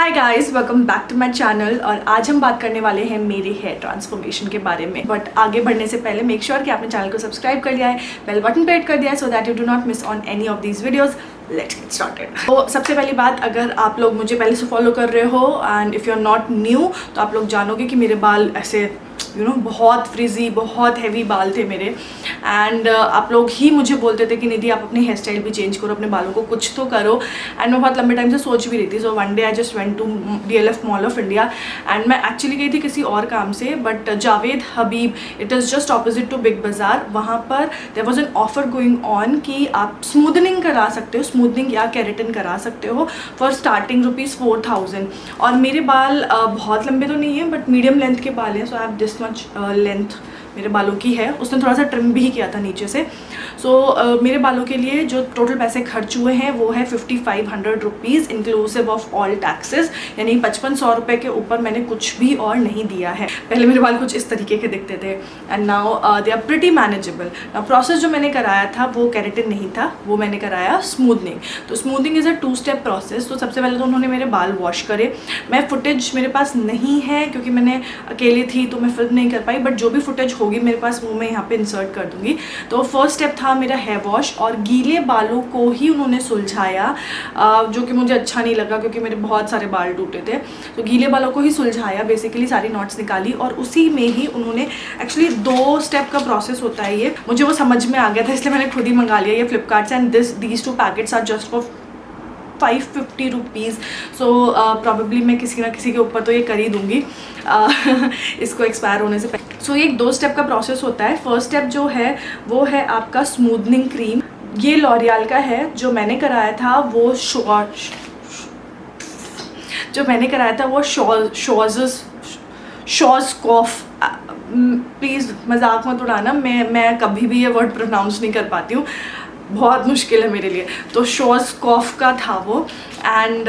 Hi guys, welcome back to my channel. और आज हम बात करने वाले हैं मेरे हेयर ट्रांसफॉर्मेशन के बारे में। बट आगे बढ़ने से पहले मेक श्योर कि आपने चैनल को सब्सक्राइब कर लिया है, बेल बटन पे हिट कर दिया है, so that you do not miss on any of these videos. Let's get started. तो सबसे पहली बात, अगर आप लोग मुझे पहले से फॉलो कर रहे हो and if you are not new, तो आप लोग जानोगे कि मेरे बाल ऐसे बहुत फ्रिजी, बहुत हैवी बाल थे मेरे। एंड आप लोग ही मुझे बोलते थे कि निधि आप अपनी हेयर स्टाइल भी चेंज करो, अपने बालों को कुछ तो करो। एंड मैं बहुत लंबे टाइम से सोच भी रही थी। So one day I just went to DLF mall of India and मैं एक्चुअली गई थी किसी और काम से, but Javed Habib, it is just opposite to Big Bazaar, वहाँ पर there was an offer going on कि आप स्मूदनिंग करा सकते हो, स्मूदनिंग या केराटिन करा सकते हो फॉर स्टार्टिंग ₹4000। और मेरे बाल बहुत लंबे तो नहीं है बट मीडियम लेंथ के बाल हैं। So I have this much length मेरे बालों की है। उसने थोड़ा सा ट्रिम भी किया था नीचे से। सो मेरे बालों के लिए जो टोटल पैसे खर्च हुए हैं वो है ₹5500 इंक्लूसिव ऑफ ऑल टैक्सेस, यानी 5500 रुपये के ऊपर मैंने कुछ भी और नहीं दिया है। पहले मेरे बाल कुछ इस तरीके के दिखते थे and now they are pretty manageable. Process जो मैंने कराया था वो केराटिन नहीं था, वो मैंने कराया स्मूदनिंग। तो smoothening is a 2 step process. तो सबसे पहले तो उन्होंने मेरे बाल वॉश करे। मैं फुटेज मेरे पास नहीं है क्योंकि मैंने अकेली थी तो मैं फिल्म नहीं कर पाई, बट जो भी फुटेज होगी मेरे पास वो मैं यहाँ पे इंसर्ट कर दूँगी। तो फर्स्ट स्टेप था मेरा हेयर वॉश, और गीले बालों को ही उन्होंने सुलझाया, जो कि मुझे अच्छा नहीं लगा क्योंकि मेरे बहुत सारे बाल टूटे थे। तो गीले बालों को ही सुलझाया, बेसिकली सारी नॉट्स निकाली, और उसी में ही उन्होंने एक्चुअली 2 स्टेप का प्रोसेस होता है ये, मुझे वो समझ में आ गया था इसलिए मैंने खुद ही मंगा लिया ये फ्लिपकार्ट से। And these 2 packets are just for ₹550। So probably मैं किसी ना किसी के ऊपर तो ये कर ही दूँगी इसको एक्सपायर होने से पहले। सो ये 2 स्टेप का प्रोसेस होता है। फर्स्ट स्टेप जो है वो है आपका स्मूदनिंग क्रीम। ये लॉरियल का है। जो मैंने कराया था वो शॉज़कॉफ। प्लीज़ मजाक मत उड़ाना, मैं कभी भी ये वर्ड प्रोनाउंस नहीं कर पाती हूँ, बहुत मुश्किल है मेरे लिए। तो शॉज़कॉफ का था वो। एंड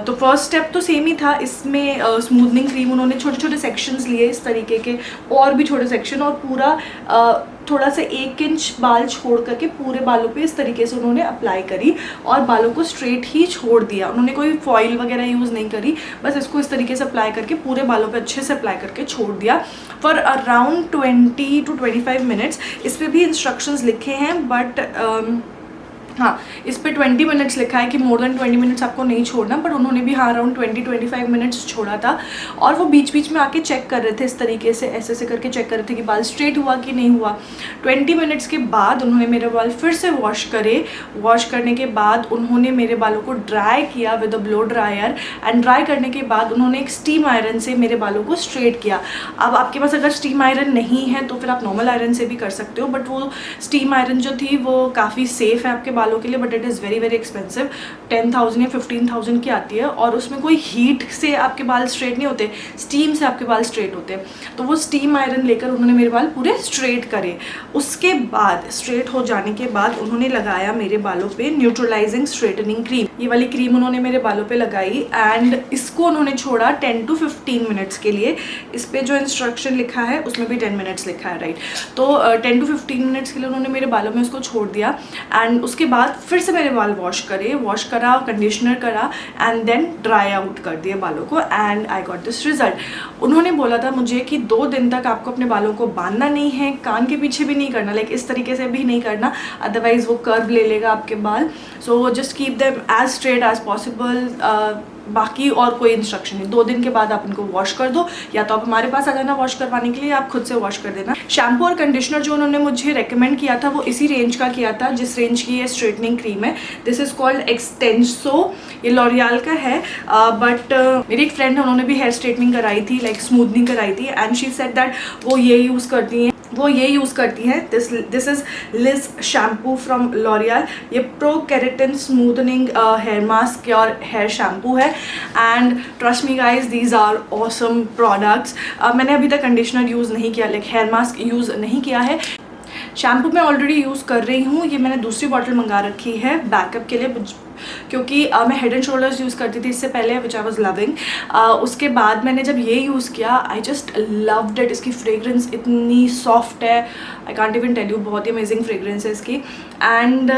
तो फर्स्ट स्टेप तो सेम ही था। इसमें स्मूदनिंग क्रीम उन्होंने छोटे छोटे सेक्शंस लिए इस तरीके के, और भी छोटे सेक्शन, और पूरा थोड़ा सा 1 इंच बाल छोड़ करके पूरे बालों पे इस तरीके से उन्होंने अप्लाई करी, और बालों को स्ट्रेट ही छोड़ दिया। उन्होंने कोई फॉइल वगैरह यूज़ नहीं करी, बस इसको इस तरीके से अप्लाई करके पूरे बालों पे अच्छे से अप्लाई करके छोड़ दिया फॉर अराउंड 20 to 25 मिनट्स। इस पर भी इंस्ट्रक्शंस लिखे हैं, बट हाँ, इस पे 20 मिनट्स लिखा है कि मोर देन 20 मिनट्स आपको नहीं छोड़ना, बट उन्होंने भी हाँ अराउंड 20-25 मिनट्स छोड़ा था। और वो बीच बीच में आके चेक कर रहे थे इस तरीके से, ऐसे ऐसे करके चेक कर रहे थे कि बाल स्ट्रेट हुआ कि नहीं हुआ। 20 मिनट्स के बाद उन्होंने मेरे बाल फिर से वॉश करे। वॉश करने के बाद उन्होंने मेरे बालों को ड्राई किया with a blow dryer, and dry करने के बाद उन्होंने एक स्टीम आयरन से मेरे बालों को स्ट्रेट किया। अब आपके पास अगर स्टीम आयरन नहीं है तो फिर आप नॉर्मल आयरन से भी कर सकते हो, बट वो स्टीम आयरन जो थी वो काफ़ी सेफ़ है आपके बालों के लिए, but it is very very expensive. 10,000 या 15,000 की आती है, और उसमें कोई हीट से आपके बाल स्ट्रेट नहीं होते, स्टीम से आपके बाल स्ट्रेट होते हैं। तो वो स्टीम आयरन लेकर उन्होंने मेरे बाल पूरे स्ट्रेट करे। उसके बाद स्ट्रेट हो जाने के बाद उन्होंने लगाया मेरे बालों पे न्यूट्रलाइजिंग स्ट्रेटनिंग क्रीम। ये वाली क्रीम उन्होंने मेरे बालों पे लगाई, एंड इसको उन्होंने छोड़ा 10 to 15 मिनट्स के लिए। इस पर जो इंस्ट्रक्शन लिखा है उसमें भी 10 मिनट्स लिखा है, राइट। तो 10 to 15 मिनट्स के लिए उन्होंने मेरे बालों में उसको छोड़ दिया, एंड उसके बाद फिर से मेरे बाल वॉश करा, कंडीशनर करा, एंड देन ड्राई आउट कर दिए बालों को, and I got this result. उन्होंने बोला था मुझे कि 2 दिन तक आपको अपने बालों को बांधना नहीं है, कान के पीछे भी नहीं करना, लाइक इस तरीके से भी नहीं करना, अदरवाइज वो कर्व ले लेगा आपके बाल। So just keep them as straight as possible. बाकी और कोई इंस्ट्रक्शन नहीं। 2 दिन के बाद आप इनको वॉश कर दो, या तो आप हमारे पास आ जाना वॉश करवाने के लिए, आप खुद से वॉश कर देना। शैम्पू और कंडीशनर जो उन्होंने मुझे रेकमेंड किया था वो इसी रेंज का किया था जिस रेंज की ये स्ट्रेटनिंग क्रीम है। This is called Xtenso. ये लॉरियल का है, बट मेरी एक फ्रेंड है, उन्होंने भी हेयर स्ट्रेटनिंग कराई थी, लाइक स्मूदनिंग कराई थी, एंड शी सेड दैट वो ये यूज़ करती हैं। This is Liss shampoo from L'Oreal. ये pro keratin smoothening hair mask और हेयर शैम्पू है, and trust me guys, these are awesome products. मैंने अभी तक कंडीशनर यूज़ नहीं किया, लाइक हेयर मास्क यूज़ नहीं किया है। शैम्पू मैं ऑलरेडी यूज़ कर रही हूँ, ये मैंने दूसरी बॉटल मंगा रखी है बैकअप के लिए, क्योंकि मैं हेड एंड शोल्डर्स यूज़ करती थी इससे पहले, विच आई वॉज लविंग। उसके बाद मैंने जब ये यूज़ किया, आई जस्ट लव्ड इट। इसकी फ्रेग्रेंस इतनी सॉफ्ट है, I can't even tell you, बहुत ही अमेजिंग फ्रेग्रेंस है इसकी। एंड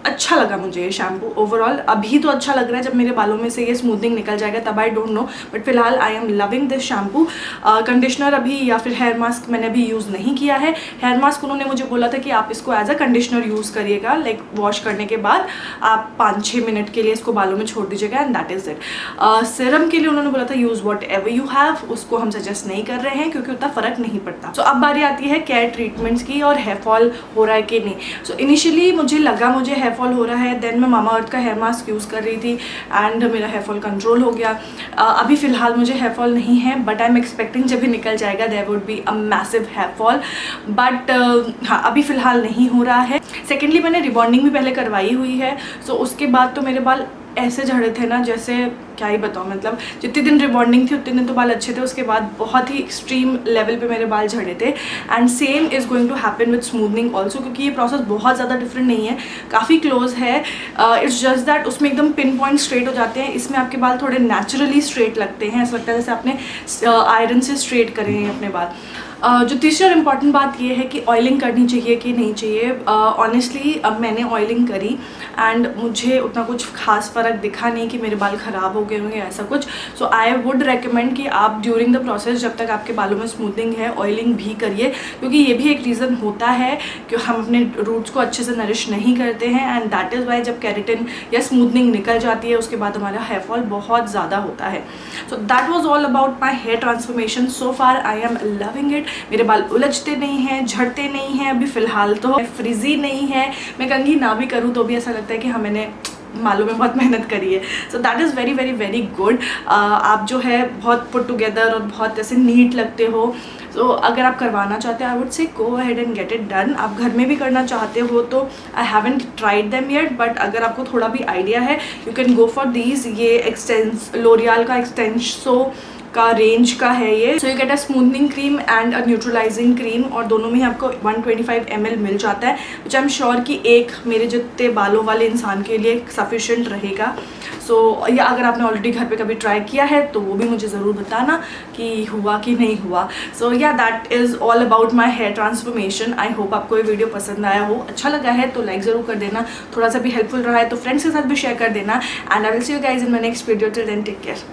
अच्छा लगा मुझे ये शैम्पू ओवरऑल। अभी तो अच्छा लग रहा है, जब मेरे बालों में से ये स्मूथनिंग निकल जाएगा तब आई डोंट नो, बट फिलहाल आई am loving this shampoo. Conditioner अभी या फिर हेयर मास्क मैंने अभी यूज़ नहीं किया है। हेयर मास्क उन्होंने मुझे बोला था कि आप इसको एज अ कंडीशनर यूज़ करिएगा, लाइक वॉश करने के बाद आप 5-6 मिनट के लिए इसको बालों में छोड़ दीजिएगा and that is it. Serum के लिए उन्होंने बोला था use what ever you have, उसको हम सजेस्ट नहीं कर रहे हैं क्योंकि उतना फ़र्क नहीं पड़ता। सो अब बारी आती है केयर ट्रीटमेंट्स की और हेयर फॉल हो रहा है कि नहीं। सो इनिशियली मुझे लगा मुझे हेयर फॉल हो रहा है, देन मैं मामा अर्थ का हेयर मास्क यूज़ कर रही थी एंड मेरा हेयर फॉल कंट्रोल हो गया। अभी फ़िलहाल मुझे हेयर फॉल नहीं है, बट आई एम एक्सपेक्टिंग जब भी निकल जाएगा there would be a massive hair fall, but हाँ अभी फ़िलहाल नहीं हो रहा है। सेकेंडली मैंने रिबॉन्डिंग भी पहले करवाई हुई है, सो उसके बाद तो मेरे बाल ऐसे झड़े थे ना, जैसे क्या ही बताऊँ, मतलब जितने दिन रिबॉन्डिंग थी उतने दिन तो बाल अच्छे थे, उसके बाद बहुत ही एक्सट्रीम लेवल पे मेरे बाल झड़े थे। And same is going to happen with smoothening also, क्योंकि ये प्रोसेस बहुत ज़्यादा डिफरेंट नहीं है, काफ़ी क्लोज है। इट्स जस्ट दैट उसमें एकदम पिन पॉइंट स्ट्रेट हो जाते हैं, इसमें आपके बाल थोड़े नेचुरली स्ट्रेट लगते हैं, ऐसा लगता है जैसे आपने आयरन से स्ट्रेट करे हैं अपने बाल। जो तीसरी और इम्पॉर्टेंट बात ये है कि ऑयलिंग करनी चाहिए कि नहीं चाहिए। ऑनेस्टली अब मैंने ऑयलिंग करी एंड मुझे उतना कुछ खास फ़र्क दिखा नहीं कि मेरे बाल ख़राब हो गए होंगे ऐसा कुछ। सो आई वुड रेकमेंड कि आप ड्यूरिंग द प्रोसेस जब तक आपके बालों में स्मूथनिंग है ऑयलिंग भी करिए, क्योंकि ये भी एक रीज़न होता है कि हम अपने रूट्स को अच्छे से नरिश नहीं करते हैं एंड दैट इज़ वाई जब केराटिन या स्मूथनिंग निकल जाती है उसके बाद हमारा हेयर फॉल बहुत ज़्यादा होता है। So that was all about my hair transformation. So far I am loving it. मेरे बाल उलझते नहीं हैं, झड़ते नहीं हैं, अभी फ़िलहाल तो फ्रिजी नहीं है। मैं कंघी ना भी करूँ तो भी ऐसा लगता है कि हाँ मैंने बालों में बहुत मेहनत करी है। So that is very very very good. आप जो है बहुत पुट टुगेदर और बहुत ऐसे नीट लगते हो। तो अगर आप करवाना चाहते हैं I would say go ahead and get it done. आप घर में भी करना चाहते हो तो I haven't tried them yet, but अगर आपको थोड़ा भी आइडिया है you can go for these. ये लोरियल का एक्सटेंसो का रेंज का है ये। So you get a smoothening cream and a neutralising cream, और दोनों में ही आपको 125 ml मिल जाता है, विच आई एम श्योर कि एक मेरे जितने बालों वाले इंसान के लिए सफिशेंट रहेगा। सो या अगर आपने ऑलरेडी घर पे कभी ट्राई किया है तो वो भी मुझे ज़रूर बताना कि हुआ कि नहीं हुआ। So yeah that is all about my hair transformation. I hope आपको ये वीडियो पसंद आया हो, अच्छा लगा है तो लाइक ज़रूर कर देना, थोड़ा सा भी हेल्पफुल रहा है तो फ्रेंड्स के साथ भी शेयर कर देना and I will see you guys in my next video. Till then take care.